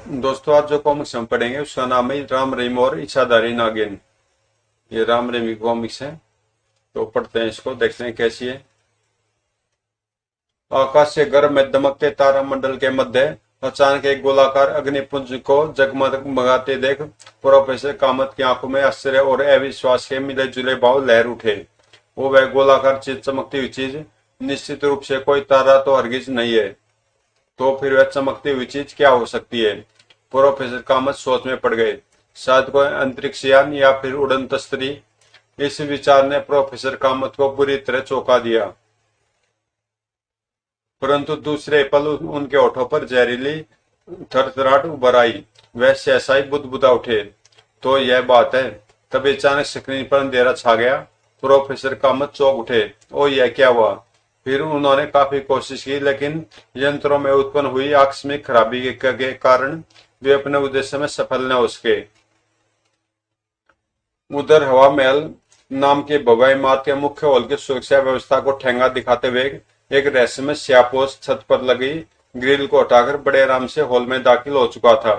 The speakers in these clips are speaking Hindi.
दोस्तों, आज जो कॉमिक्स हम पढ़ेंगे उसका नाम है राम रहीम और इच्छाधारी नागिन। ये राम रहीम की कॉमिक्स है, तो पढ़ते हैं इसको, देखते हैं कैसी है। आकाश से गर्भ में दमकते तारा मंडल के मध्य अचानक एक गोलाकार अग्निपुंज को जगमगाते देख प्रोफेसर कामत की आंखों में आश्चर्य और अविश्वास के मिले जुले भाव लहर उठे। वह गोलाकार चीज, चमकती हुई चीज निश्चित रूप से कोई तारा तो हरगिज नहीं है। तो फिर वह चमकती हुई चीज क्या हो सकती है? प्रोफेसर कामत सोच में पड़ गए। शायद कोई अंतरिक्ष यान या फिर उड़न तस्तरी। इस विचार ने प्रोफेसर कामत को बुरी तरह चौंका दिया, परंतु दूसरे पल उनके होठों पर जहरीली थरथराहट उभर आई। वह सहसा ही बुदबुदा उठे। तो यह बात है। तभी अचानक स्क्रीन पर अंधेरा छा गया। प्रोफेसर कामत चौंक उठे। ओ, यह क्या हुआ? फिर उन्होंने काफी कोशिश की, लेकिन यंत्रों में उत्पन्न हुई आकस्मिक खराबी के कारण वे अपने उद्देश्य में सफल न हो सके। उधर हवा महल नाम के भव्य इमारत के मुख्य हॉल की सुरक्षा व्यवस्था को ठेंगा दिखाते हुए एक रहस्यमय स्यापोस छत पर लगी ग्रिल को हटाकर बड़े आराम से हॉल में दाखिल हो चुका था।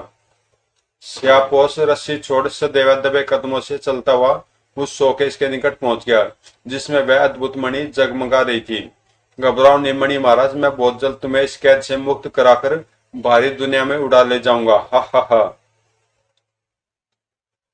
स्यापोस रस्सी छोड़ सदैव दबे कदमों से चलता हुआ उस शोकेस के निकट पहुंच गया, जिसमें वह अद्भुत मणि जगमगा रही थी। घबराओ नहीं मणि महाराज, मैं बहुत जल्द तुम्हें इस कैद से मुक्त कराकर बाहरी दुनिया में उड़ा ले जाऊंगा। हा हा हा।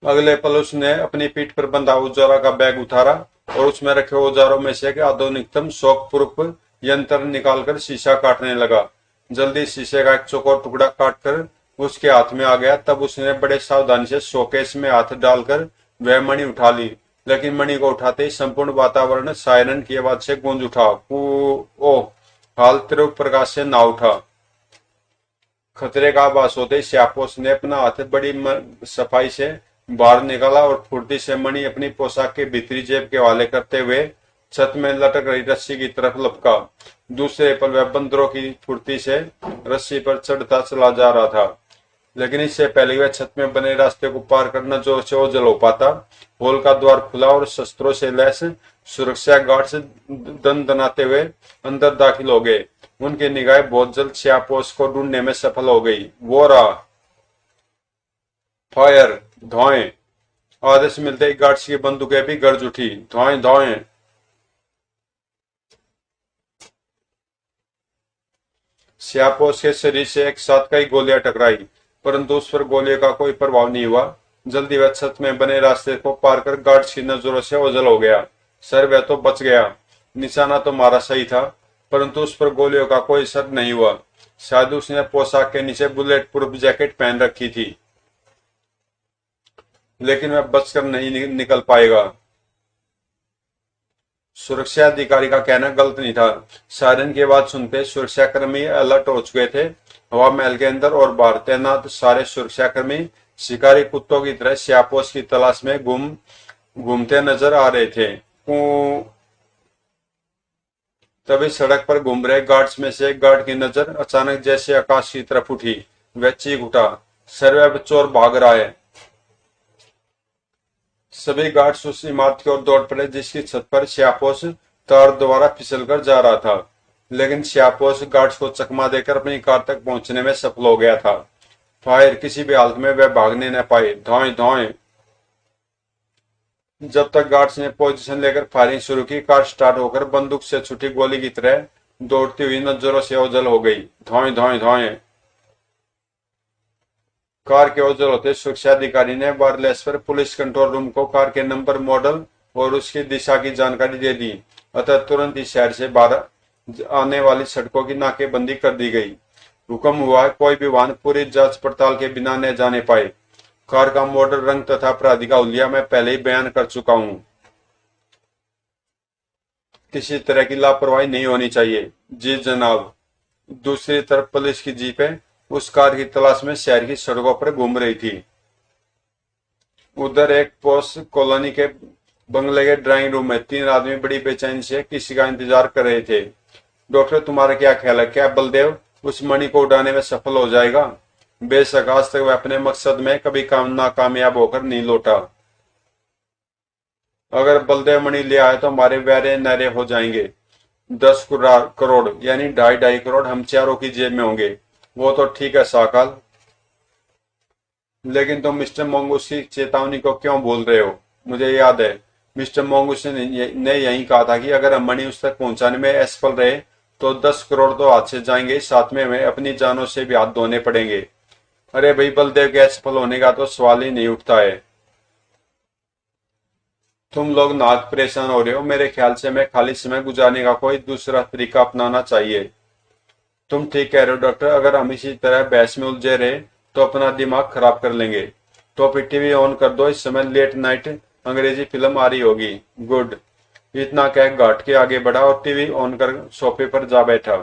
अगले पल उसने अपनी पीठ पर बंधा औजारों का बैग उतारा और उसमें रखे औजारों में से एक आधुनिकतम शौक प्रूफ यंत्र निकालकर शीशा काटने लगा। जल्दी शीशे का एक चौकोर टुकड़ा काटकर उसके हाथ में आ गया। तब उसने बड़े सावधानी से शोकेस में हाथ डालकर वह मणि उठा ली, लेकिन मणि को उठाते ही संपूर्ण वातावरण सायरन की आवाज से गूंज उठा। ओ, हाल तीव्र प्रकाश से ना उठा। खतरे का आभास होते ही श्यापोस ने अपना हाथ बड़ी सफाई से बाहर निकाला और फुर्ती से मणि अपनी पोशाक के भीतरी जेब के हवाले करते हुए छत में लटक रही रस्सी की तरफ लपका। दूसरे पल वह बंदरों की फुर्ती से रस्सी पर चढ़ता चला जा रहा था, लेकिन इससे पहले वह छत में बने रास्ते को पार करना जोर से ओझल हो पाता, हॉल का द्वार खुला और शस्त्रों से लैस सुरक्षा गार्ड से दनाते हुए अंदर दाखिल हो गए। उनकी निगाहें बहुत जल्द श्यापोस को ढूंढने में सफल हो गई। वो रहा। फायर! धौएं! आदेश मिलते ही गार्ड्स की बंदूकें भी गरज उठी। धौएं, धौएं! श्यापोस के शरीर से एक साथ कई गोलियां टकराई, परंतु उस पर गोलियों का कोई प्रभाव नहीं हुआ। जल्दी वह छत में बने रास्ते को पार कर गार्ड्स की नजरों से ओझल हो गया। सर, वह तो बच गया। निशाना तो मारा सही था, परंतु उस पर गोलियों का कोई असर नहीं हुआ। शायद उसने पोशाक के नीचे बुलेट प्रूफ जैकेट पहन रखी थी, लेकिन वह बचकर नहीं निकल पाएगा। सुरक्षा अधिकारी का कहना गलत नहीं था। सायरन की आवाज सुनते सुरक्षाकर्मी अलर्ट हो चुके थे। हवा महल के अंदर और बाहर तैनात सारे सुरक्षाकर्मी शिकारी कुत्तों की तरह श्यापोस की तलाश में घूमते नजर आ रहे थे। तभी सड़क पर घूम रहे गार्ड्स में से एक गार्ड की नजर अचानक जैसे आकाश की तरफ उठी। वह चीख उठा, सर, वह चोर भाग रहा है। सभी गार्ड्स उस इमारत की ओर दौड़ पड़े जिसकी छत पर श्यापोस तार द्वारा फिसलकर जा रहा था, लेकिन श्यापोस गार्ड्स को चकमा देकर अपनी कार तक पहुंचने में सफल हो गया था। फायर! किसी भी हालत में वह भागने न पाए। धौएं, धौएं! जब तक गार्ड्स ने पोजीशन लेकर फायरिंग शुरू की, कार स्टार्ट होकर बंदूक से छूटी गोली की तरह दौड़ती हुई नजरों से ओझल हो गई। धौएं, धौएं, धौएं! कार के ओझल होते सुरक्षा अधिकारी ने वायरलेस पर पुलिस कंट्रोल रूम को कार के नंबर, मॉडल और उसकी दिशा की जानकारी दे दी। अतः तुरंत ही शहर से बाहर आने वाली सड़कों की नाकेबंदी कर दी गई। हुक्म हुआ, कोई भी वाहन पूरी जांच पड़ताल के बिना न जाने पाए। कार का मॉडल, रंग तथा अपराधी का हुलिया मैं पहले ही बयान कर चुका हूं। किसी तरह की लापरवाही नहीं होनी चाहिए। जी जनाब। दूसरी तरफ पुलिस की जीपें उस कार की तलाश में शहर की सड़कों पर घूम रही थी। उधर एक पोस्ट कॉलोनी के बंगले के ड्राइंग रूम में तीन आदमी बड़ी बेचैनी से किसी का इंतजार कर रहे थे। डॉक्टर, तुम्हारा क्या ख्याल है? क्या बलदेव उस मणि को उड़ाने में सफल हो जाएगा? बेशक आज तक वह अपने मकसद में कभी नाकामयाब होकर नहीं लौटा। अगर बलदेव मणि ले आए तो हमारे वैरे नहरे हो जाएंगे। 10 करोड़ यानी 2.5 करोड़ हम चारों की जेब में होंगे। वो तो ठीक है साकाल। लेकिन तुम मिस्टर मोंगूस की चेतावनी को क्यों भूल रहे हो? मुझे याद है मिस्टर मोंगूस ने यही कहा था कि अगर हम मणि उस तक पहुंचाने में असफल रहे तो 10 करोड़ तो हाथ से जाएंगे, साथ में हमें अपनी जानों से भी हाथ धोने पड़ेंगे। अरे भाई, बलदेव के असफल होने का तो सवाल ही नहीं उठता है। तुम लोग नाक परेशान हो रहे हो। मेरे ख्याल से हमें खाली समय गुजारने का कोई दूसरा तरीका अपनाना चाहिए। तुम ठीक कह रहे हो डॉक्टर, अगर हम इसी तरह बहस में उलझे रहे तो अपना दिमाग खराब कर लेंगे। तो फिर टीवी ऑन कर दो, इस समय लेट नाइट अंग्रेजी फिल्म आ रही होगी। गुड। इतना कह घाट के आगे बढ़ा और टीवी ऑन कर सोफे पर जा बैठा।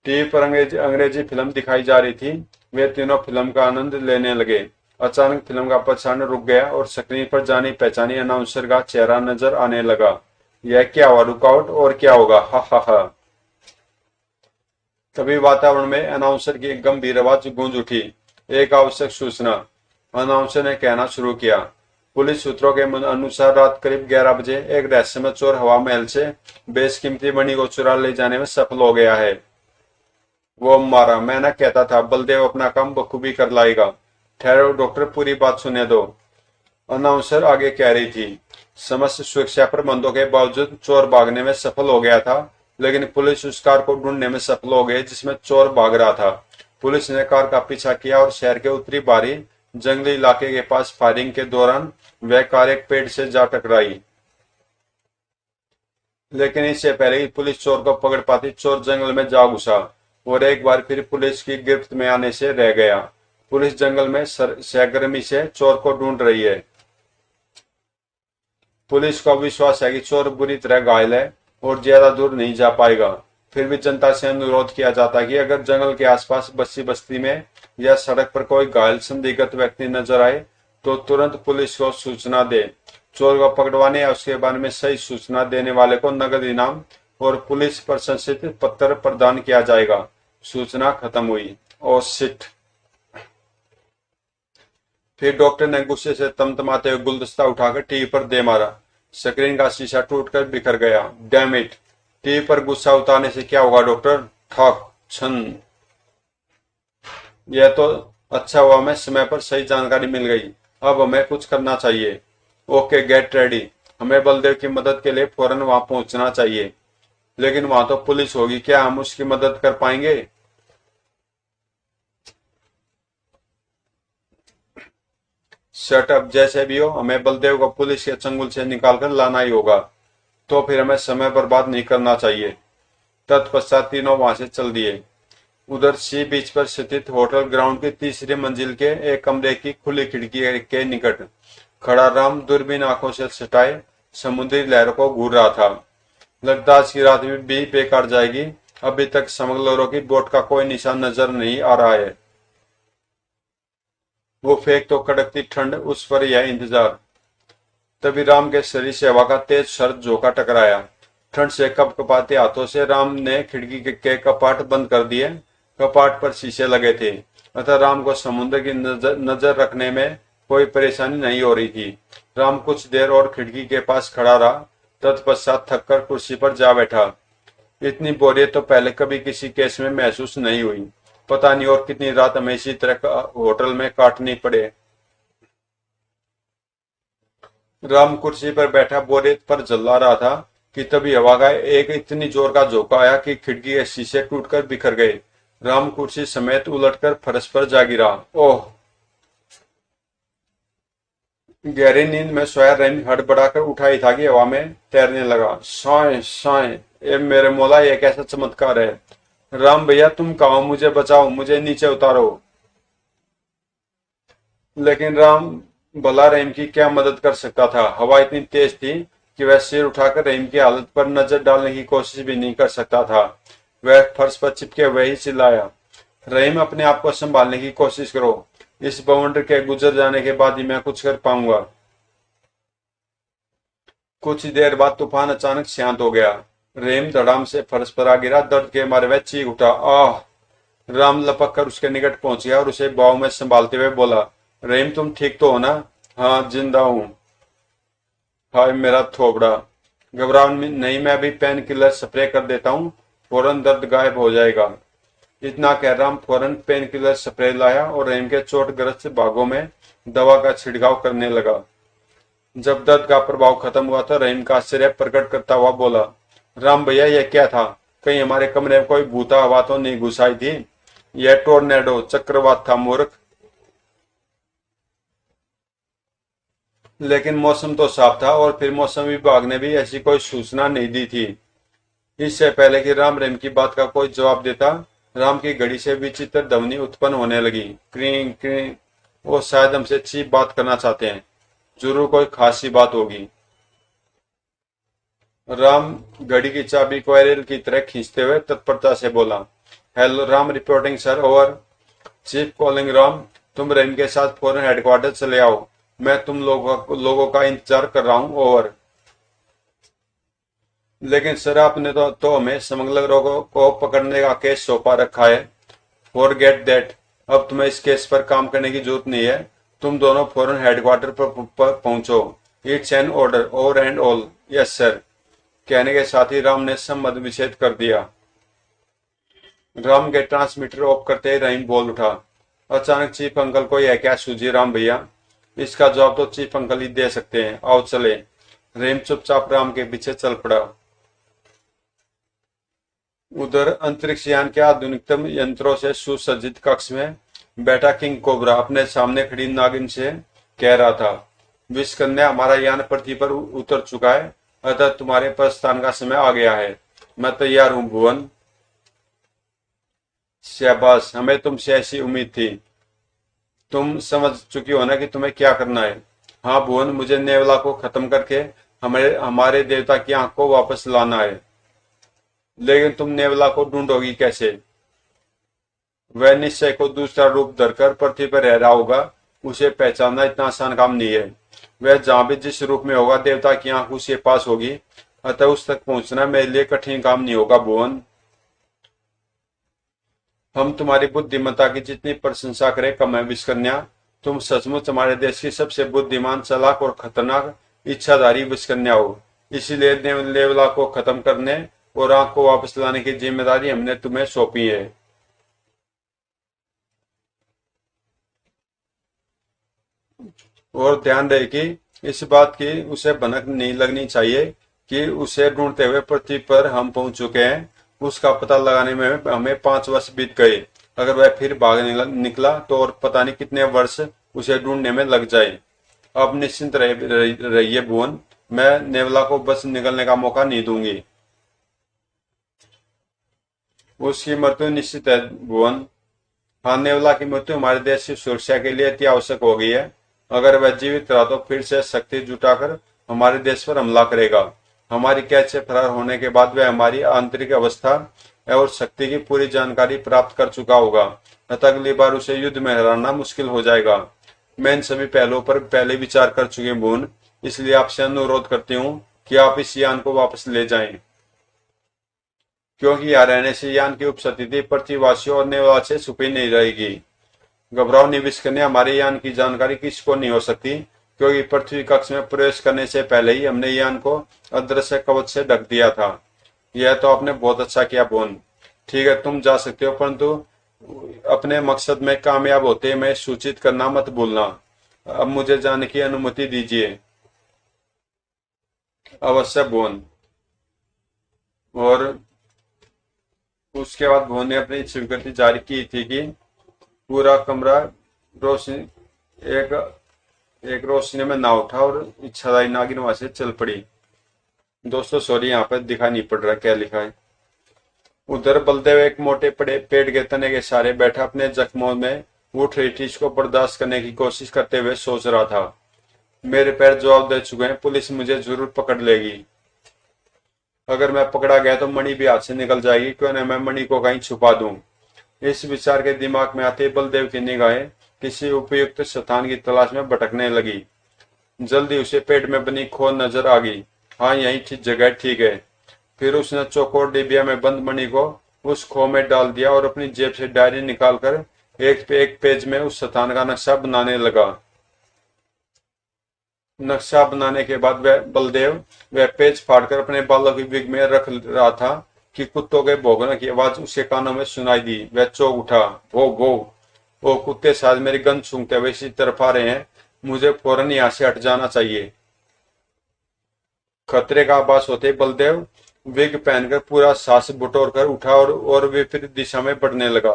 टीवी पर अंग्रेजी अंग्रेजी फिल्म दिखाई जा रही थी। वे तीनों फिल्म का आनंद लेने लगे। अचानक फिल्म का प्रसारण रुक गया और स्क्रीन पर जानी पहचानी अनाउंसर का चेहरा नजर आने लगा। यह क्या हुआ? रुकावट? और क्या होगा? हा हा हा। तभी वातावरण में अनाउंसर की एक गंभीर आवाज गूंज उठी। एक आवश्यक सूचना। अनाउंसर ने कहना शुरू किया। पुलिस सूत्रों के अनुसार रात करीब 11 बजे एक रहस्यमय चोर हवा महल से बेशकीमती मणि को चुरा ले जाने में सफल हो गया है। वो मारा, मैं ना कहता था बलदेव अपना काम बखूबी कर लाएगा। ठहरो डॉक्टर, पूरी बात सुने दो। अनाउंसर आगे कह रही थी। समस्त सुरक्षा प्रबंधों के बावजूद चोर भागने में सफल हो गया था, लेकिन पुलिस उस कार को ढूंढने में सफल हो गई जिसमें चोर भाग रहा था। पुलिस ने कार का पीछा किया और शहर के उत्तरी बाहरी जंगली इलाके के पास फायरिंग के दौरान वह कार एक पेड़ से जा टकराई। लेकिन इससे पहले ही पुलिस चोर को पकड़ पाती, चोर जंगल में जा घुसा और एक बार फिर पुलिस की गिरफ्त में आने से रह गया। पुलिस जंगल में सरगर्मी से चोर को ढूंढ रही है। पुलिस को विश्वास है कि चोर बुरी तरह घायल है और ज्यादा दूर नहीं जा पाएगा। फिर भी जनता से अनुरोध किया जाता है कि अगर जंगल के आसपास बस्ती बस्ती में या सड़क पर कोई घायल संदिग्ध व्यक्ति नजर आए तो तुरंत पुलिस को सूचना दे। चोर को पकड़वाने या उसके बारे में सही सूचना देने वाले को नगद इनाम और पुलिस प्रशंसित पत्र प्रदान किया जाएगा। सूचना खत्म हुई। Oh shit. फिर डॉक्टर ने गुस्से से तमतमाते हुए गुलदस्ता उठाकर टीवी पर दे मारा। स्क्रीन का शीशा टूटकर बिखर गया। Damn it. टीवी पर गुस्सा उतारने से क्या होगा डॉक्टर? ठक छन। यह तो अच्छा हुआ मैं समय पर सही जानकारी मिल गई। अब हमें कुछ करना चाहिए। Okay, get ready. हमें बलदेव की मदद के लिए फौरन वहां पहुंचना चाहिए। लेकिन वहां तो पुलिस होगी, क्या हम उसकी मदद कर पाएंगे? शटअप। जैसे भी हो, हमें बलदेव को पुलिस के चंगुल से निकालकर लाना ही होगा। तो फिर हमें समय बर्बाद नहीं करना चाहिए। तत्पश्चात तीनों वहां से चल दिए। उधर सी बीच पर स्थित होटल ग्राउंड की तीसरी मंजिल के एक कमरे की खुली खिड़की के निकट खड़ा राम दूरबीन आंखों से सटाए समुद्री लहरों को घूर रहा था। लगता आज की रात भी बेकार जाएगी। अभी तक स्मगलरों की बोट का कोई निशान नजर नहीं आ रहा है। वो फेंक तो कड़कती ठंड, उस पर यह इंतजार। तभी राम के शरीर से हवा का तेज सर्द झोंका टकराया। ठंड से कपकपाते हाथों से राम ने खिड़की के कपाट बंद कर दिए। कपाट पर शीशे लगे थे, अतः राम को समुद्र की नजर रखने में कोई परेशानी नहीं हो रही थी। राम कुछ देर और खिड़की के पास खड़ा रहा, तत्पश्चात थककर कुर्सी पर जा बैठा। इतनी बोरियत तो पहले कभी किसी केस में महसूस नहीं हुई। पता नहीं और कितनी रात हमें इसी तरह होटल में काटनी पड़े। राम कुर्सी पर बैठा बोरियत पर जल्ला रहा था कि तभी हवा का एक इतनी जोर का झोंका आया कि खिड़की के शीशे टूटकर बिखर गए। राम कुर्सी समेत उलटकर फर्श पर जा गिरा। ओह! गहरी नींद में सोया रहीम हड़बड़ाकर उठा ही था कि हवा में तैरने लगा। साए साए, ए मेरे मौला, ये कैसा चमत्कार है। राम भैया, तुम कहो, मुझे बचाओ, मुझे नीचे उतारो। लेकिन राम भला रहीम की क्या मदद कर सकता था? हवा इतनी तेज थी कि वह सिर उठाकर रहीम की हालत पर नजर डालने की कोशिश भी नहीं कर सकता था। वह फर्श पर चिपके हुए ही चिल्लाया, रहीम, अपने आप को संभालने की कोशिश करो। इस बवंडर के गुजर जाने के बाद ही मैं कुछ कर पाऊंगा। कुछ देर बाद तूफान अचानक शांत हो गया। रहीम धड़ाम से फर्श पर आ गिरा। दर्द के मारे वह चीख उठा। आह! राम लपक कर उसके निकट पहुंच गया और उसे बाहों में संभालते हुए बोला, रहीम, तुम ठीक तो हो ना? हाँ, जिंदा हूं। हाय मेरा थोबड़ा। घबराओ नहीं, मैं अभी पेन किलर स्प्रे कर देता हूँ, फौरन दर्द गायब हो जाएगा। इतना कह राम फौरन पेन किलर स्प्रे लाया और रहीम के चोटग्रस्त भागों में दवा का छिड़काव करने लगा। जब दर्द का प्रभाव खत्म हुआ तो रहीम का आश्चर्य प्रकट करता हुआ बोला, राम भैया यह क्या था? कहीं हमारे कमरे में कोई भूता हवा तो नहीं घुस आई थी? यह टोर्नेडो चक्रवात था मूर्ख। लेकिन मौसम तो साफ था और फिर मौसम विभाग ने भी ऐसी कोई सूचना नहीं दी थी। इससे पहले कि राम रहीम की बात का कोई जवाब देता, राम की घड़ी से विचित्र ध्वनि उत्पन्न होने लगी। क्रीं क्रीं। वो शायद हमसे चीप बात करना चाहते हैं, जरूर कोई खासी बात होगी। राम घड़ी की चाबी कोयरेल की तरह खींचते हुए तत्परता से बोला, hello Ram reporting sir, over. Chief calling Ram, तुम रहीम के साथ फौरन हेडक्वार्टर चले आओ, मैं तुम लोगों का इंतजार कर रहा हूं, ओवर। लेकिन सर आपने तो हमें स्मगलरों को पकड़ने का केस सौंपा रखा है। फॉरगेट दैट, अब तुम्हें इस केस पर काम करने की जरूरत नहीं है। तुम दोनों फौरन हेडक्वार्टर पर पहुंचो। It's an order, over and all. Yes sir. कहने के साथ ही राम ने सम्मत विच्छेद कर दिया। राम के ट्रांसमीटर ऑफ करते ही रहीम बोल उठा, अचानक चीफ अंकल को यह क्या सूझी राम भैया? इसका जवाब तो चीफ अंकल ही दे सकते हैं, आओ चले। रहीम चुपचाप राम के पीछे चल पड़ा। उधर अंतरिक्ष यान के आधुनिकतम यंत्रों से सुसज्जित कक्ष में बैठा किंग कोबरा अपने सामने खड़ी नागिन से कह रहा था, विश्वकन्या, हमारा यान पृथ्वी पर उतर चुका है, अतः तुम्हारे प्रस्थान का समय आ गया है। मैं तैयार हूं भुवन। शाबाश, हमें तुमसे ऐसी उम्मीद थी। तुम समझ चुकी हो ना कि तुम्हें क्या करना है? हाँ भुवन, मुझे नेवला को खत्म करके हमारे देवता की आंख को वापस लाना है। लेकिन तुम नेवला को ढूंढोगी कैसे? वह निश्चय को दूसरा रूप धरकर पृथ्वी पर रह रहा होगा, उसे पहचानना इतना आसान काम नहीं है। वह जहां भी जिस रूप में होगा, देवता की आंख उसके पास होगी, अतः उस तक पहुंचना मेरे लिए कठिन काम नहीं होगा भुवन। हम तुम्हारी बुद्धिमत्ता की जितनी प्रशंसा करें कम है विश्वकन्या। तुम सचमुच हमारे देश की सबसे बुद्धिमान, चालाक और खतरनाक इच्छाधारी विश्वकन्या हो। इसीलिए नेवला को खत्म करने और आंख को वापस लाने की जिम्मेदारी हमने तुम्हें सौंपी है। और ध्यान रहे कि इस बात की उसे भनक नहीं लगनी चाहिए कि उसे ढूंढते हुए पृथ्वी पर हम पहुंच चुके हैं। उसका पता लगाने में हमें 5 वर्ष बीत गए। अगर वह फिर भाग निकला तो और पता नहीं कितने वर्ष उसे ढूंढने में लग जाए। अब निश्चिंत रहिए भुवन, मैं नेवला को बस निकलने का मौका नहीं दूंगी। उसकी मृत्यु निश्चित है भुवन। हाँ, नेवला की मृत्यु हमारे देश की सुरक्षा के लिए अति आवश्यक हो गई है। अगर वह जीवित रहा तो फिर से शक्ति जुटाकर हमारे देश पर हमला करेगा। हमारी कैद से फरार होने के बाद वह हमारी आंतरिक अवस्था और शक्ति की पूरी जानकारी प्राप्त कर चुका होगा, अतः अगली बार उसे युद्ध में हराना मुश्किल हो जाएगा। मैं इन सभी पहलुओं पर पहले विचार कर चुकी हूँ भुवन, इसलिए आपसे अनुरोध करती हूँ कि आप इस यान को वापस ले जाएं, क्योंकि यहाँ रहने से यान की उपस्थिति पृथ्वीवासियों और नेवला से छुपी नहीं रहेगी। घबराओ नहीं विश्वकन्या, हमारे यान की जानकारी किसको नहीं हो सकती, क्योंकि पृथ्वी कक्ष में प्रवेश करने से पहले ही हमने यान को अदृश्य कवच से ढक दिया था। यह तो आपने बहुत अच्छा किया भुवन। ठीक है, तुम जा सकते हो, परंतु अपने मकसद में कामयाब होते मैं सूचित करना मत भूलना। अब मुझे जाने की अनुमति दीजिए। अवश्य भुवन। और उसके बाद भुवन ने अपनी स्वीकृति जारी की थी कि पूरा कमरा रोशनी एक रोशनी में ना उठा और इच्छादायी नागिन वहां से चल पड़ी। दोस्तों सॉरी, यहाँ पर दिखाई नहीं पड़ रहा क्या लिखा है। उधर बलदेव एक मोटे पेड़ के तने के सहारे बैठा अपने जख्मों में उठ रही ठिस को बर्दाश्त करने की कोशिश करते हुए सोच रहा था, मेरे पैर जवाब दे चुके हैं, पुलिस मुझे जरूर पकड़ लेगी। अगर मैं पकड़ा गया तो मणि भी हाथ से निकल जाएगी, क्यों न मैं मणि को कहीं छुपा दूं। इस विचार के दिमाग में आते बलदेव की निगाहें किसी उपयुक्त स्थान की तलाश में भटकने लगी। जल्दी उसे पेट में बनी खो नजर आ गई। हाँ, यही जगह ठीक है। फिर उसने चौकोर डिबिया में बंद मणि को उस खो में डाल दिया और अपनी जेब से डायरी निकालकर एक पेज में उस स्थान का नक्शा बनाने लगा। नक्शा बनाने के बाद वह पेज फाड़कर अपने बालों की बिग में रख रहा था कि कुत्तों के भौंकने की आवाज उसके कानों में सुनाई दी। वह चौंक उठा। वो कुत्ते शायद मेरी गंध सूंघते हुए इसी तरफ आ रहे हैं। मुझे फौरन यहाँ से हट जाना चाहिए। खतरे का आभास होते ही बलदेव विग पहनकर पूरा सांस बटोर कर उठा और विपरीत दिशा में बढ़ने लगा।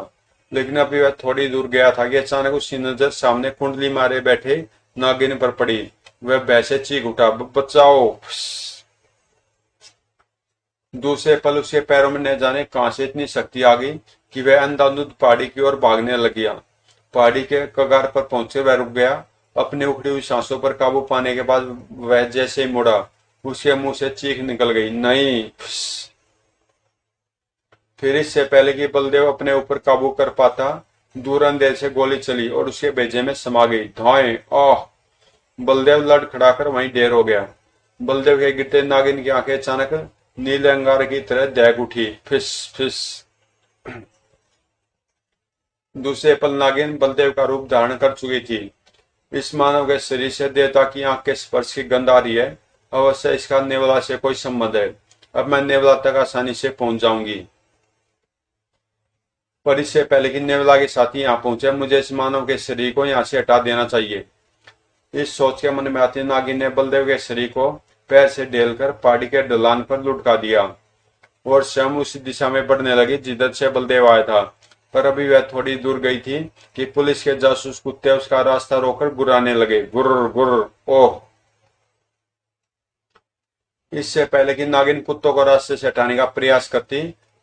लेकिन अभी वह थोड़ी दूर गया था कि अचानक उसकी नजर सामने कुंडली मारे बैठे नागिन पर पड़ी। वह भय से चीख उठा, बचाओ। दूसरे पल उसके पैरों में न जाने कहां से इतनी शक्ति आ गई कि वह अंधाधुंध पहाड़ी की ओर भागने लग गया। पहाड़ी के कगार पर पहुंचे वह रुक गया। अपनी उखड़ी हुई सांसों पर काबू पाने के बाद वह जैसे ही मुड़ा, उसके मुंह से चीख निकल गई, नहीं। फिर इससे पहले कि बलदेव अपने ऊपर काबू कर पाता, दूर अंधेरे से गोली चली और उसके भेजे में समा गई। धाएं। आह। बलदेव लड़खड़ाकर वहीं ढेर हो गया। बलदेव के गिरते नागिन की आंखें अचानक नीले अंगार की तरह दहक उठी। फिस फिस। दूसरे पल नागिन बलदेव का रूप धारण कर चुकी थी। इस मानव के शरीर से देवता की आंख के स्पर्श की गंध आ रही है। अवश्य इसका नेवला से कोई संबंध है। अब मैं नेवला तक आसानी से पहुंच जाऊंगी। पर इससे पहले कि नेवला के साथी यहाँ पहुंचे, मुझे इस मानव के शरीर को यहाँ से हटा देना चाहिए। इस सोच के मन में आती नागिन ने बलदेव के शरीर को पैर से ढेलकर पहाड़ी के ढलान पर लुढ़का दिया और स्वयं उस दिशा में बढ़ने लगी जिधर से बलदेव आया था। पर अभी वह थोड़ी दूर गई थी कि पुलिस के जासूस कुत्ते उसका रास्ता रोककर गुर्राने लगे। गुर्र गुर्र। ओह। इससे पहले कि नागिन कुत्तों को रास्ते से हटाने का प्रयास करती,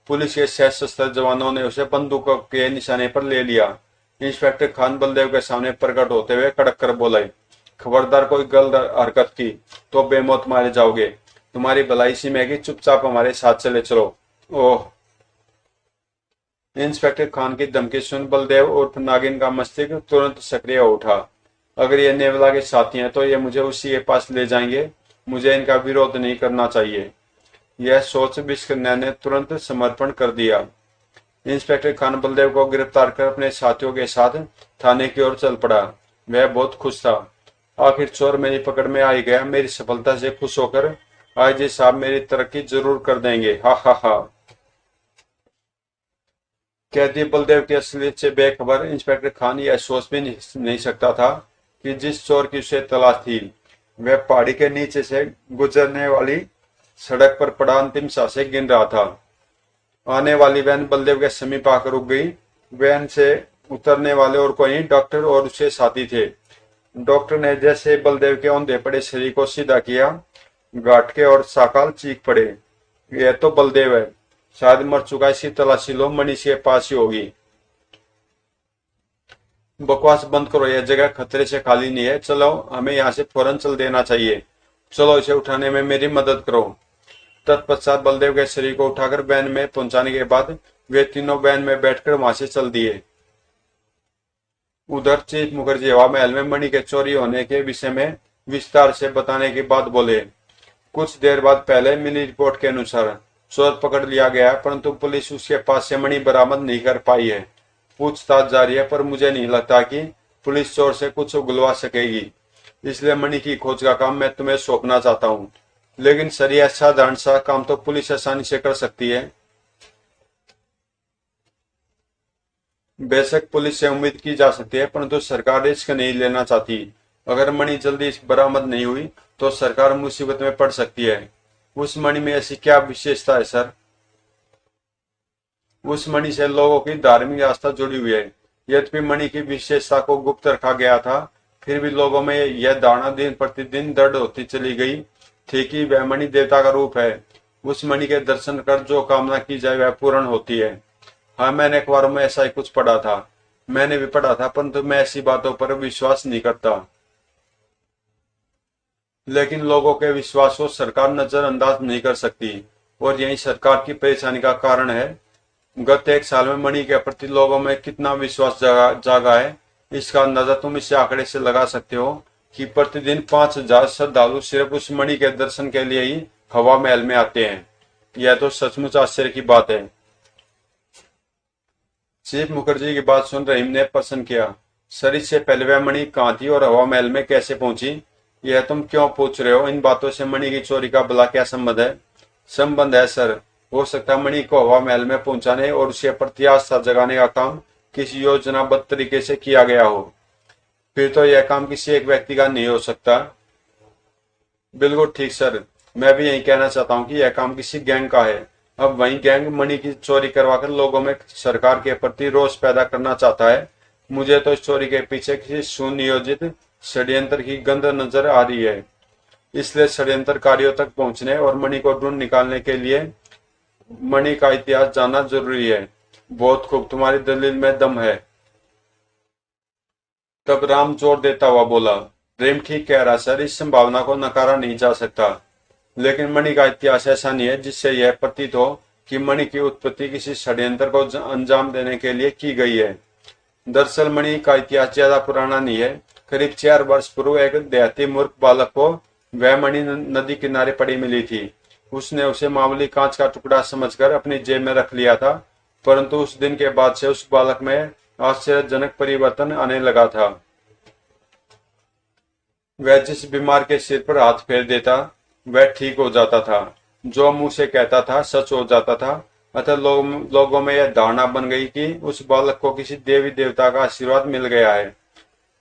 पुलिस के सशस्त्र जवानों ने उसे बंदूकों के निशाने पर ले लिया। इंस्पेक्टर खान बलदेव के सामने प्रकट होते हुए कड़क कर बोले, खबरदार कोई गलत हरकत की तो बेमौत मारे जाओगे। तुम्हारी भलाई इसी में है कि चुपचाप हमारे साथ चले चलो। ओह। इंस्पेक्टर खान की धमकी सुन बलदेव उर्फ नागिन का मस्तिष्क तुरंत सक्रिय हो उठा। अगर ये नेवला के साथी हैं तो ये मुझे उसी के पास ले जाएंगे। मुझे इनका विरोध नहीं करना चाहिए। यह सोच विस्कन्या ने तुरंत समर्पण कर दिया। इंस्पेक्टर खान बलदेव को गिरफ्तार कर अपने साथियों के साथ थाने की ओर चल पड़ा। वह बहुत खुश था। आखिर चोर मेरी पकड़ में आ ही गया। मेरी सफलता से खुश होकर आईजी साहब मेरी तरक्की जरूर कर देंगे। हा हा हा। कैदी बलदेव की असलियत से बेखबर इंस्पेक्टर खान यह सोच भी नहीं सकता था कि जिस चोर की उसे तलाश थी वह पहाड़ी के नीचे से गुजरने वाली सड़क पर पड़ा अंतिम सांसें गिन रहा था। आने वाली वैन बलदेव के समीप आकर रुक गई। वैन से उतरने वाले और कोई डॉक्टर और उसके साथी थे। डॉक्टर ने जैसे बलदेव के औंधे पड़े शरीर को सीधा किया, गाटके और साकाल चीख पड़े, यह तो बलदेव है। शायद मर चुका। इसकी तलाशी लो, मनीष के पास ही होगी। बकवास बंद करो, यह जगह खतरे से खाली नहीं है। चलो, हमें यहाँ से फौरन चल देना चाहिए। चलो, इसे उठाने में मेरी मदद करो। तत्पश्चात बलदेव के शरीर को उठाकर वैन में पहुंचाने के बाद वे तीनों वैन में बैठकर वहां से चल दिए। उधर चीफ मुखर्जी हवा महल में मणि के चोरी होने के विषय में विस्तार से बताने के बाद बोले, कुछ देर बाद पहले मिली रिपोर्ट के अनुसार चोर पकड़ लिया गया, परंतु पुलिस उसके पास से मणि बरामद नहीं कर पाई है। पूछताछ जारी है, पर मुझे नहीं लगता कि पुलिस चोर से कुछ उगलवा सकेगी। इसलिए मणि की खोज का काम मैं तुम्हें सौंपना चाहता हूँ। लेकिन सर, यह साधारण सा काम तो पुलिस आसानी से कर सकती है। बेशक पुलिस से उम्मीद की जा सकती है, परंतु सरकार रिस्क नहीं लेना चाहती। अगर मणि जल्दी बरामद नहीं हुई तो सरकार मुसीबत में पड़ सकती है। उस मणि में ऐसी क्या विशेषता है सर? उस मणि से लोगों की धार्मिक आस्था जुड़ी हुई है। यद्यपि मणि की विशेषता को गुप्त रखा गया था, फिर भी लोगों में यह धारणा दिन प्रतिदिन दृढ़ होती चली गई थी कि वह मणि देवता का रूप है। उस मणि के दर्शन कर जो कामना की जाए वह पूर्ण होती है। हाँ, मैंने अखबारों में ऐसा ही कुछ पढ़ा था। मैंने भी पढ़ा था, परंतु मैं ऐसी बातों पर विश्वास नहीं करता। लेकिन लोगों के विश्वास को सरकार नजरअंदाज नहीं कर सकती और यही सरकार की परेशानी का कारण है। गत एक साल में मणि के प्रति लोगों में कितना विश्वास जागा है, इसका अंदाजा तुम इस आंकड़े से लगा सकते हो कि प्रतिदिन 5000 श्रद्धालु सिर्फ उस मणि के दर्शन के लिए ही हवा महल में आते हैं। यह तो सचमुच आश्चर्य की बात है। चीफ मुखर्जी की बात सुन रहीम ने प्रश्न किया, सर, इससे पहले वह मणि कहाँ थी और हवा महल में कैसे पहुंची? यह तुम क्यों पूछ रहे हो? इन बातों से मणि की चोरी का भला क्या संबंध है? संबंध है सर। हो सकता है मणि को हवा महल में पहुंचाने और उसे प्रत्याशा जगाने का काम किसी योजनाबद्ध तरीके से किया गया हो। फिर तो यह काम किसी एक व्यक्ति का नहीं हो सकता। बिल्कुल ठीक सर, मैं भी यही कहना चाहता हूँ कि यह काम किसी गैंग का है। अब वही गैंग मणि की चोरी करवाकर लोगों में सरकार के प्रति रोष पैदा करना चाहता है। मुझे तो इस चोरी के पीछे किसी सुनियोजित षड्यंत्र की गंध नजर आ रही है। इसलिए षड्यंत्रकारियों तक पहुंचने और मणि को ढूंढ निकालने के लिए मणि का इतिहास जानना जरूरी है। बहुत खूब, तुम्हारी दलील में दम है। तब राम जोर देता हुआ बोला, प्रेम ठीक कह रहा सर, इस संभावना को नकारा नहीं जा सकता। लेकिन मणि का इतिहास ऐसा नहीं है जिससे यह प्रतीत हो कि मणि की उत्पत्ति किसी षड्यंत्र को अंजाम देने के लिए की गई है। दरअसल मणि का इतिहास ज्यादा पुराना नहीं है। करीब 4 वर्ष पूर्व एक देहाती मूर्ख बालक को वह मणि नदी किनारे पड़ी मिली थी। उसने उसे मामूली कांच का टुकड़ा समझकर अपनी जेब में रख लिया था, परंतु उस दिन के बाद से उस बालक में आश्चर्यजनक परिवर्तन आने लगा था। वह जिस बीमार के सिर पर हाथ फेर देता वह ठीक हो जाता था। जो मुंह से कहता था सच हो जाता था। अतः लोगों में यह धारणा बन गई कि उस बालक को किसी देवी देवता का आशीर्वाद मिल गया है।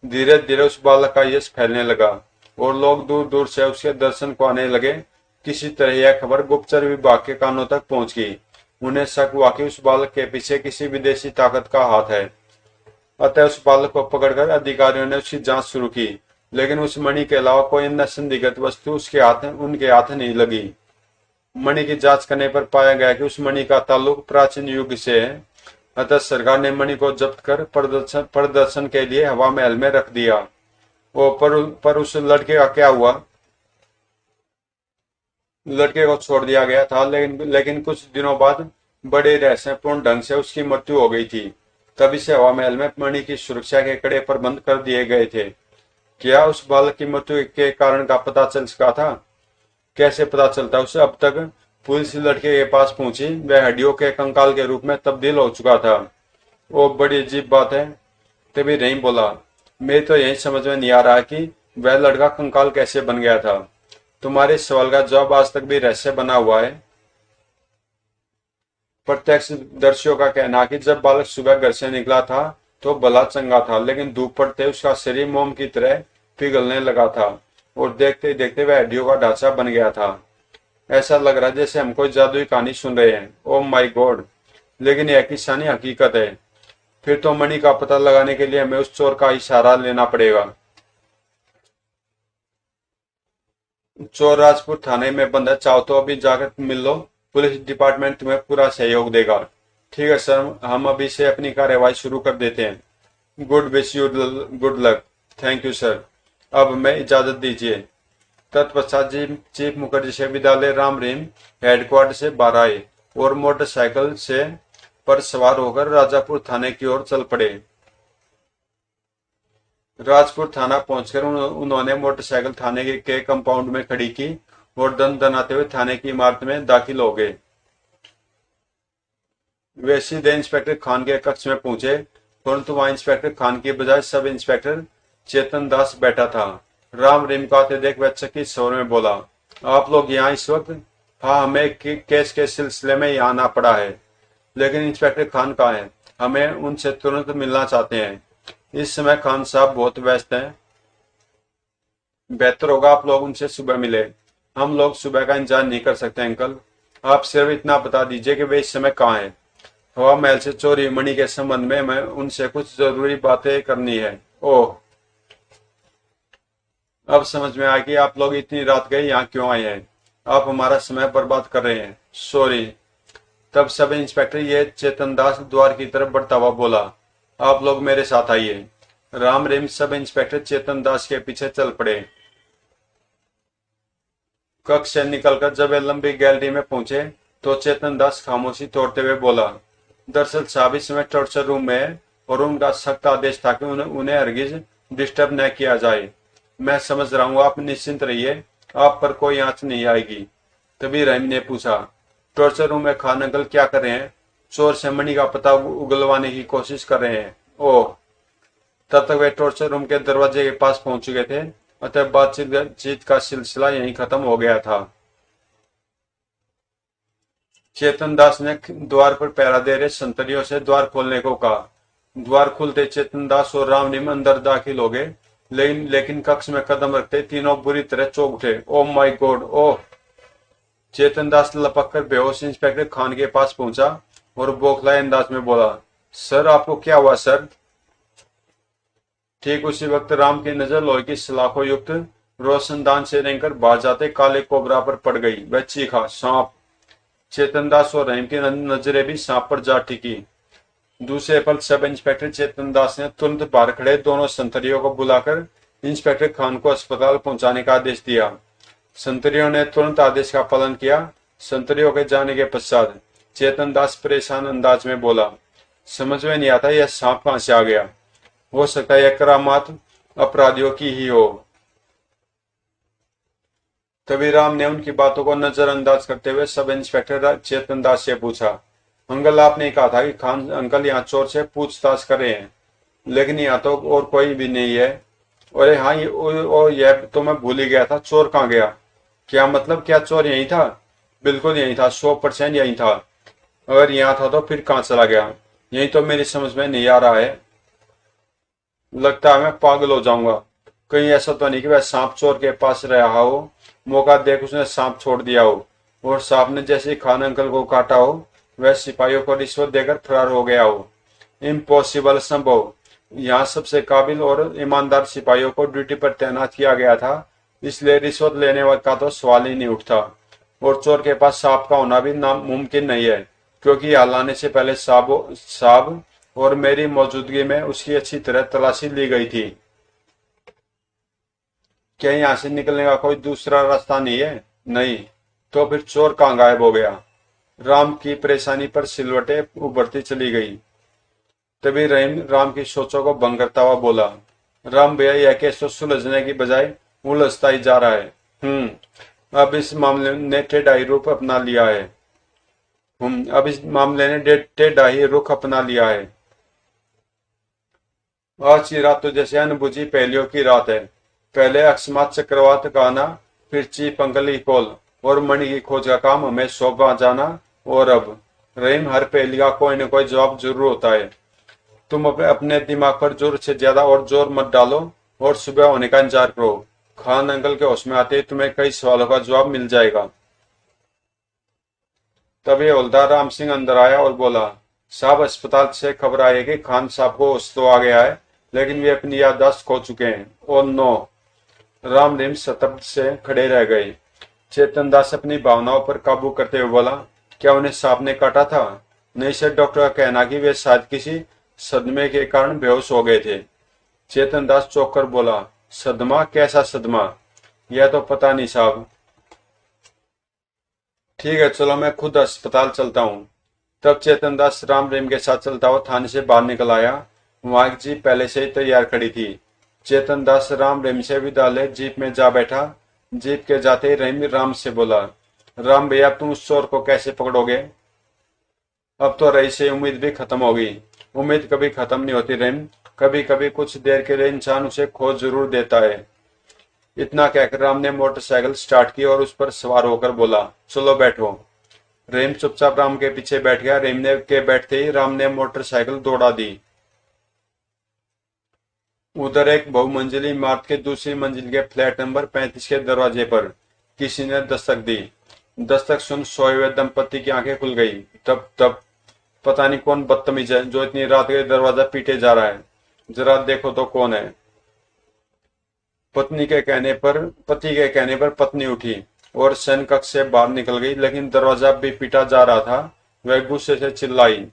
धीरे धीरे उस बालक का यश फैलने लगा और लोग दूर दूर से उसके दर्शन को आने लगे। किसी तरह यह खबर गुप्तचर विभाग के कानों तक पहुंच गई। उन्हें शक हुआ कि उस बालक के पीछे किसी विदेशी ताकत का हाथ है। अतः उस बालक को पकड़कर अधिकारियों ने उसकी जांच शुरू की, लेकिन उस मणि के अलावा कोई अन्य संदिग्ध वस्तु उनके हाथ नहीं लगी। मणि की जांच करने पर पाया गया कि उस मणि का ताल्लुक प्राचीन युग से है। अतः सरकार ने मणि को जब्त कर प्रदर्शन के लिए हवा महल में रख दिया। पर उस लड़के का क्या हुआ? लड़के को छोड़ दिया गया था, लेकिन कुछ दिनों बाद बड़े रहस्यपूर्ण ढंग से उसकी मृत्यु हो गई थी। तभी से हवा महल में मणि की सुरक्षा के कड़े प्रबंध कर दिए गए थे। क्या उस बालक की मृत्यु के कारण का पता चल सका था? कैसे पता चलता उसे? अब तक पुलिस लड़के के पास पहुंची, वह हड्डियों के कंकाल के रूप में तब्दील हो चुका था। वो बड़ी अजीब बात है। तभी रहीम बोला, मेरी तो यही समझ में नहीं आ रहा कि वह लड़का कंकाल कैसे बन गया था। तुम्हारे सवाल का जवाब आज तक भी रहस्य बना हुआ है। प्रत्यक्षदर्शियों का कहना है कि जब बालक सुबह घर से निकला था तो भला चंगा था, लेकिन धूप पड़ते उसका शरीर मोम की तरह पिघलने लगा था और देखते ही देखते वह हड्डियों का ढांचा बन गया था। ऐसा लग रहा है जैसे हम कोई जादुई कहानी सुन रहे हैं। Oh my God! लेकिन यह किस्सानी हकीकत है। फिर तो मणि का पता लगाने के लिए हमें उस चोर का इशारा लेना पड़ेगा। चोर राजपुर थाने में बंद है, चाहो तो अभी जाकर मिल लो। पुलिस डिपार्टमेंट तुम्हें पूरा सहयोग देगा। ठीक है सर, हम अभी से अपनी कार्यवाही शुरू कर देते हैं। Wish you good luck. Thank you sir. अब हमें इजाजत दीजिए। तत्पश्चात चीफ मुखर्जी विद्यालय राम रहीम हेडक्वार्टर से बाहर आए और मोटरसाइकिल से पर सवार होकर राजापुर थाने की ओर चल पड़े। राजपुर थाना पहुंचकर उन्होंने मोटरसाइकिल थाने के कंपाउंड में खड़ी की और दन दनाते हुए थाने की इमारत में दाखिल हो गए। वे सीधे इंस्पेक्टर खान के कक्ष में पहुंचे, परंतु वहां इंस्पेक्टर खान की बजाय सब इंस्पेक्टर चेतन दास बैठा था। राम रहीम को आते देख वह चकित स्वर में बोला, आप लोग यहाँ इस वक्त? हाँ, हमें केस के सिलसिले में यहाँ आना पड़ा है। लेकिन इंस्पेक्टर खान कहाँ है? हमें उनसे तुरंत मिलना चाहते हैं। इस समय खान साहब बहुत व्यस्त हैं। बेहतर होगा आप लोग उनसे सुबह मिले। हम लोग सुबह का इंतजार नहीं कर सकते अंकल। आप सिर्फ इतना बता दीजिए कि वे इस समय कहाँ हैं। हवा महल से चोरी मणि के संबंध में मैं उनसे कुछ जरूरी बातें करनी है। ओह, अब समझ में आया कि आप लोग इतनी रात गए यहाँ क्यों आए हैं। आप हमारा समय बर्बाद कर रहे हैं। सॉरी। तब सब इंस्पेक्टर ये चेतन दास द्वार की तरफ बढ़ता हुआ बोला, आप लोग मेरे साथ आइए। राम रहीम सब इंस्पेक्टर चेतन दास के पीछे चल पड़े। कक्ष से निकलकर जब वे लंबी गैलरी में पहुंचे तो चेतन दास खामोशी तोड़ते हुए बोला, दरअसल साहब इस समय टॉर्चर रूम में है और उनका सख्त आदेश था कि उन्हें हरगिज डिस्टर्ब न किया जाए। मैं समझ रहा हूँ, आप निश्चिंत रहिए, आप पर कोई आंच नहीं आएगी। तभी रहीम ने पूछा, टॉर्चर रूम में खान अंकल क्या कर रहे हैं? चोर से मणि का पता उगलवाने की कोशिश कर रहे हैं। ओह, तब तक वे टॉर्चर रूम के दरवाजे के पास पहुंच चुके थे। अतः बातचीत का सिलसिला यहीं खत्म हो गया था। चेतन दास ने द्वार पर पहरा दे रहे संतरियों से द्वार खोलने को कहा। द्वार खुलते चेतन दास और रामनीम अंदर दाखिल हो गए, लेकिन कक्ष में कदम रखते तीनों बुरी तरह चौंक उठे। ओ माय गॉड, ओह! चेतन दास लपक कर बेहोश इंस्पेक्टर खान के पास पहुंचा और बौखलाए अंदाज में बोला, सर आपको क्या हुआ सर? ठीक उसी वक्त राम की नजर लोहे की सलाखों युक्त रोशनदान से रेंगकर बाहर जाते काले कोबरा पर पड़ गई। वह चीखा, सांप! चेतन दास और रहीम की नजरें भी सांप पर जा टिकी। दूसरे पल सब इंस्पेक्टर चेतन दास ने तुरंत बाहर खड़े दोनों संतरियों को बुलाकर इंस्पेक्टर खान को अस्पताल पहुंचाने का आदेश दिया। संतरियों ने तुरंत आदेश का पालन किया। संतरियों के जाने के पश्चात चेतन दास परेशान अंदाज में बोला, समझ में नहीं आता यह सांप कहां से आ गया। हो सकता है यह करामात अपराधियों की ही हो। तभी राम ने उनकी बातों को नजरअंदाज करते हुए सब इंस्पेक्टर चेतन दास से पूछा, अंकल आपने कहा था कि खान अंकल यहाँ चोर से पूछताछ कर रहे हैं, लेकिन यहाँ तो और कोई भी नहीं है। अरे हाँ, यह तो मैं भूल ही गया था, चोर कहाँ गया? क्या मतलब, क्या चोर यही था? बिल्कुल यही था, 100% यही था। अगर यहाँ था तो फिर कहाँ चला गया? यही तो मेरी समझ में नहीं आ रहा है। लगता है मैं पागल हो जाऊंगा। कहीं ऐसा तो नहीं कि वह सांप चोर के पास रहा हो, मौका देख उसने सांप छोड़ दिया हो और सांप ने जैसे ही खान अंकल को काटा हो वह सिपाहियों को रिश्वत देकर फरार हो गया हो। इम्पॉसिबल, संभव। यहाँ सबसे काबिल और ईमानदार सिपाहियों को ड्यूटी पर तैनात किया गया था, इसलिए रिश्वत लेने का तो सवाल ही नहीं उठता। और चोर के पास सांप का होना भी नामुमकिन नहीं है, क्योंकि यहाँ लाने से पहले सांप और मेरी मौजूदगी में उसकी अच्छी तरह तलाशी ली गई थी। क्या यहाँ से निकलने का कोई दूसरा रास्ता नहीं है? नहीं। तो फिर चोर कहाँ गायब हो गया? राम की परेशानी पर सिलवटें उभरती चली गई। तभी रहीम राम की सोचों को भंग करता हुआ बोला, राम भैया यह केस तो सुलझने की बजाय उलझता ही जा रहा है। अब इस मामले ने टेढ़ा ही रूप अपना लिया है। अब इस मामले ने टेढ़ा ही रुख अपना लिया है। आज की रात तो जैसे अनबुझी पहेलियों की रात है। पहले अकस्मात चक्रवात का आना, फिर चीफ अंकल की कॉल और मणि की खोज का काम हमें सौंपा जाना, और अब रहीम हर पहेली का कोई न कोई जवाब जरूर होता है। तुम अपने दिमाग पर जोर से ज्यादा और जोर मत डालो और सुबह होने का इंतजार करो। खान अंकल के होश में आते ही तुम्हें कई सवालों का जवाब मिल जाएगा। तभी हवलदार राम सिंह अंदर आया और बोला, साहब अस्पताल से खबर आई है कि खान साहब को होश तो आ गया है, लेकिन वे अपनी याददाश्त खो चुके हैं। Oh no! राम रहीम स्तब्ध से खड़े रह गए। चेतन दास अपनी भावनाओं पर काबू करते हुए बोला, क्या उन्हें सांप ने काटा था? नहीं सर, डॉक्टर का कहना कि वे शायद किसी सदमे के कारण बेहोश हो गए थे। चेतन दास चौंक कर बोला, सदमा? कैसा सदमा? यह तो पता नहीं साहब। ठीक है, चलो मैं खुद अस्पताल चलता हूँ। तब चेतन दास राम रहीम के साथ चलता हुआ थाने से बाहर निकल आया। वहां एक जीप पहले से ही तैयार खड़ी थी। चेतन दास राम रहीम से विदा ले जीप में जा बैठा। जीप के जाते ही रहीम राम से बोला, राम भैया तुम उस चोर को कैसे पकड़ोगे? अब तो रही से उम्मीद भी खत्म हो गई। उम्मीद कभी खत्म नहीं होती रहीम, कभी कभी कुछ देर के लिए इंसान उसे खो जरूर देता है। इतना कहकर राम ने मोटरसाइकिल स्टार्ट की और उस पर सवार होकर बोला, चलो बैठो। रहीम चुपचाप राम के पीछे बैठ गया। रहीम ने के बैठते ही राम ने मोटरसाइकिल दौड़ा दी। उधर एक बहुमंजिली इमारत के दूसरी मंजिल के फ्लैट नंबर 35 के दरवाजे पर किसी ने दस्तक दी। दस्तक सुन सोए हुए दंपति की आंखें खुल गई। तब तब पता नहीं कौन बदतमीज है जो इतनी रात के दरवाजा पीटे जा रहा है, जरा देखो तो कौन है। पति के कहने पर पत्नी उठी और शयन कक्ष से बाहर निकल गई, लेकिन दरवाजा भी पीटा जा रहा था। वह गुस्से से चिल्लाई,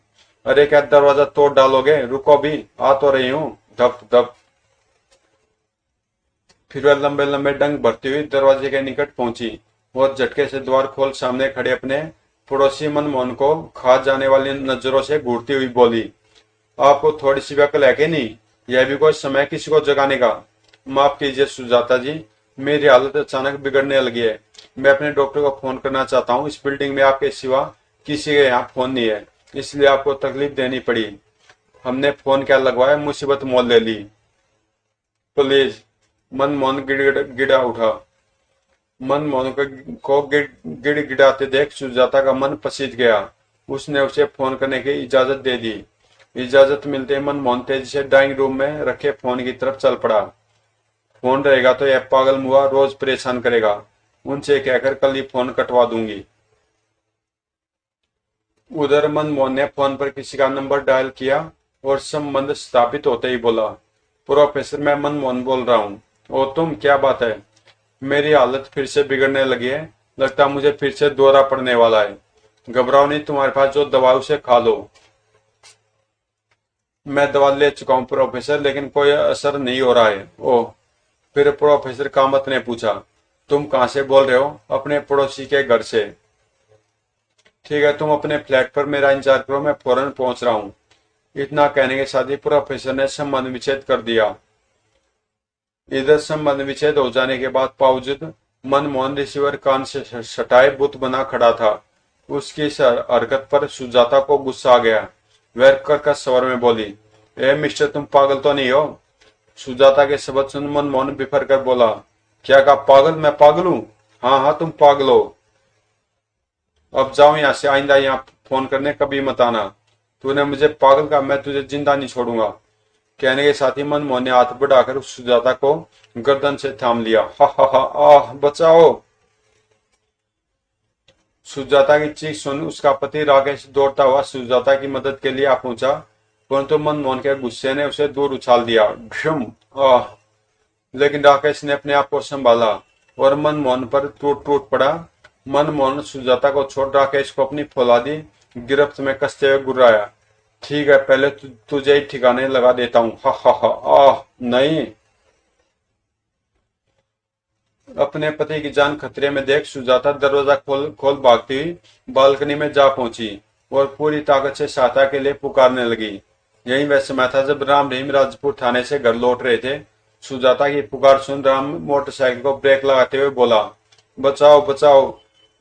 अरे क्या दरवाजा तोड़ डालोगे? रुको भी, आ तो रही हूँ। धप धप। फिर वह लंबे लंबे डंक भरती हुई दरवाजे के निकट पहुंची और झटके से द्वार खोल सामने खड़े अपने पड़ोसी मनमोहन को खा जाने वाली नजरों से घूरती हुई बोली, आपको थोड़ी सी अकल है कि नहीं? यह भी कोई समय किसी को जगाने का? माफ कीजिए सुजाता जी, मेरी हालत अचानक बिगड़ने लगी है। मैं अपने डॉक्टर को फोन करना चाहता हूँ। इस बिल्डिंग में आपके सिवा किसी के यहाँ फोन नहीं है, इसलिए आपको तकलीफ देनी पड़ी। हमने फोन क्या लगवाया, मुसीबत मोल ले ली। प्लीज। मनमोहन गिड़ा उठा। मनमोहन को गिड़गिड़ाते देख सुजाता का मन पसीज गया। उसने उसे फोन करने की इजाजत दे दी। इजाजत मिलते ही मनमोहन तेजी से ड्राइंग रूम में रखे फोन की तरफ चल पड़ा। फोन रहेगा तो यह पागल मुआ रोज परेशान करेगा, उनसे कहकर कल ही फोन कटवा दूंगी। उधर मनमोहन ने फोन पर किसी का नंबर डायल किया और संबंध स्थापित होते ही बोला, प्रोफेसर मैं मनमोहन बोल रहा हूँ। ओ तुम, क्या बात है? मेरी हालत फिर से बिगड़ने लगी है, लगता मुझे फिर से दौरा पड़ने वाला है। घबराओ नहीं, तुम्हारे पास जो दवा उसे खा लो। मैं दवा ले चुका हूँ प्रोफेसर, लेकिन कोई असर नहीं हो रहा है। ओह, फिर प्रोफेसर कामत ने पूछा, तुम कहाँ से बोल रहे हो? अपने पड़ोसी के घर से। ठीक है, तुम अपने फ्लैट पर मेरा इंतजार करो, मैं फौरन पहुंच रहा हूँ। इतना कहने के साथ ही प्रोफेसर ने संबंध विच्छेद कर दिया। इधर संबंध विच्छेद हो जाने के बाद बावजूद मनमोहन रिसीवर कान से सटाए बुत बना खड़ा था। उसकी इस हरकत पर सुजाता को गुस्सा आ गया। वह कर्कश स्वर में बोली, ए मिस्टर, तुम पागल तो नहीं हो? सुजाता के शब्द सुन मनमोहन बिफर कर बोला, क्या कहा? पागल? मैं पागल हूँ? हाँ हाँ, तुम पागल हो। अब जाओ यहाँ से, आइंदा यहाँ फोन करने कभी मत आना। तूने मुझे पागल कहा, मैं तुझे जिंदा नहीं छोड़ूंगा। कहने के साथ ही मनमोहन ने हाथ बढ़ाकर उस सुजाता को गर्दन से थाम लिया। हा हा हा, आह बचाओ। सुजाता की चीख सुन उसका पति राकेश दौड़ता हुआ सुजाता की मदद के लिए आ पहुंचा, परंतु मनमोहन के गुस्से ने उसे दूर उछाल दिया। भ्युम, आह। लेकिन राकेश ने अपने आप को संभाला और मनमोहन पर टूट टूट पड़ा। मनमोहन सुजाता को छोड़ राकेश को अपनी फौलादी गिरफ्त में कसते हुए गुर्राया। ठीक है, पहले तुझे ही ठिकाने लगा देता हूँ। हा हा हा, आह नहीं। अपने पति की जान खतरे में देख सुजाता दरवाजा खोल खोल भागती हुई बालकनी में जा पहुंची और पूरी ताकत से सहायता के लिए पुकारने लगी। यही वह समय था जब राम रहीम राजपुर थाने से घर लौट रहे थे। सुजाता की पुकार सुन राम मोटरसाइकिल को ब्रेक लगाते हुए बोला, बचाओ बचाओ,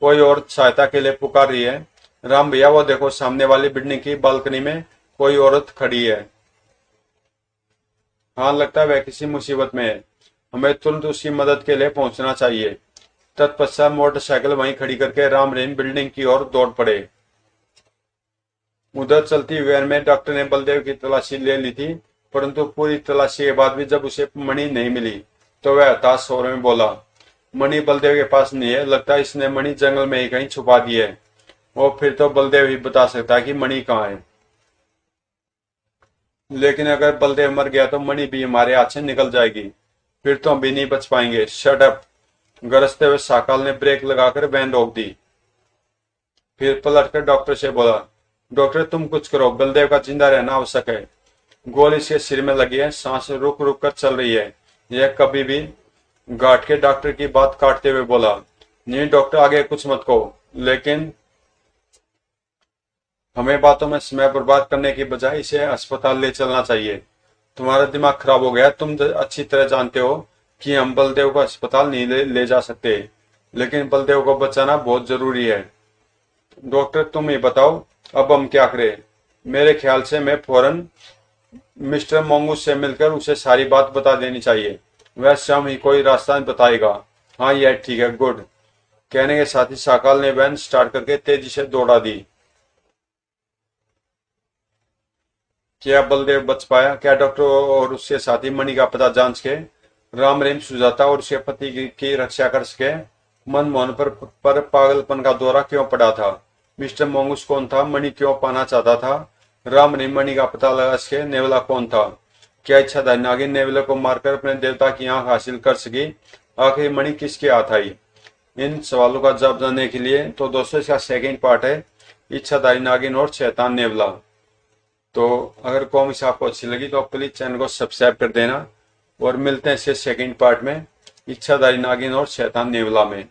कोई और सहायता के लिए पुकार रही है। राम भैया, वो देखो सामने वाली बिल्डिंग की बालकनी में कोई औरत खड़ी है। हाँ, लगता है वह किसी मुसीबत में है, हमें तुरंत उसकी मदद के लिए पहुंचना चाहिए। तत्पश्चात मोटरसाइकिल वहीं खड़ी करके राम रहीम बिल्डिंग की ओर दौड़ पड़े। उधर चलती वैन में डॉक्टर ने बलदेव की तलाशी ले ली थी, परंतु पूरी तलाशी के बाद भी जब उसे मणि नहीं मिली तो वह हताश स्वर में बोला, मणि बलदेव के पास नहीं है, लगता है इसने मणि जंगल में ही कहीं छुपा दी है। और फिर तो बलदेव ही बता सकता है कि मणि कहाँ है। लेकिन अगर बलदेव मर गया तो मणि भी हमारे हाथ से निकल जाएगी, फिर तो हम भी नहीं बच पाएंगे। Shut up. गरजते हुए साकाल ने ब्रेक लगाकर वैन रोक दी। फिर पलटकर डॉक्टर से बोला, डॉक्टर तुम कुछ करो, बलदेव का जिंदा रहना आवश्यक है। गोली इसके सिर में लगी है, सांस रुक रुक कर चल रही है। यह कभी भी गार्ड के डॉक्टर की बात काटते हुए बोला, नहीं डॉक्टर, आगे कुछ मत कहो, लेकिन हमें बातों में समय बर्बाद करने की बजाय इसे अस्पताल ले चलना चाहिए। तुम्हारा दिमाग खराब हो गया। तुम अच्छी तरह जानते हो कि हम बलदेव को अस्पताल नहीं ले जा सकते, लेकिन बलदेव को बचाना बहुत जरूरी है। डॉक्टर तुम ही बताओ, अब हम क्या करें? मेरे ख्याल से मैं फौरन मिस्टर मोंगूस से मिलकर उसे सारी बात बता देनी चाहिए। वह स्वयं ही कोई रास्ता बताएगा। हाँ यह ठीक है, गुड। कहने के साथ ही साकाल ने वैन स्टार्ट करके तेजी से दौड़ा दी। क्या बलदेव बच पाया? क्या डॉक्टर और उसके साथी मणि का पता जान सके? राम रहीम सुजाता और उसके पति की रक्षा कर सके? मनमोहन पर पागलपन का दौरा क्यों पड़ा था? मिस्टर मोंगूस कौन था? मणि क्यों पाना चाहता था? राम रहीम मणि का पता लगा सके? नेवला कौन था? क्या इच्छाधारी नागिन नेवला को मारकर अपने देवता की आंख हासिल कर सकी? आखिर मणि किसके हाथ आई? इन सवालों का जवाब जानने के लिए तो दोस्तों इसका सेकेंड पार्ट है, इच्छाधारी नागिन और शैतान नेवला। तो अगर कॉमिक्स आपको अच्छी लगी तो आप प्लीज चैनल को सब्सक्राइब कर देना और मिलते हैं इसके सेकंड पार्ट में, इच्छाधारी नागिन और शैतान नेवला में।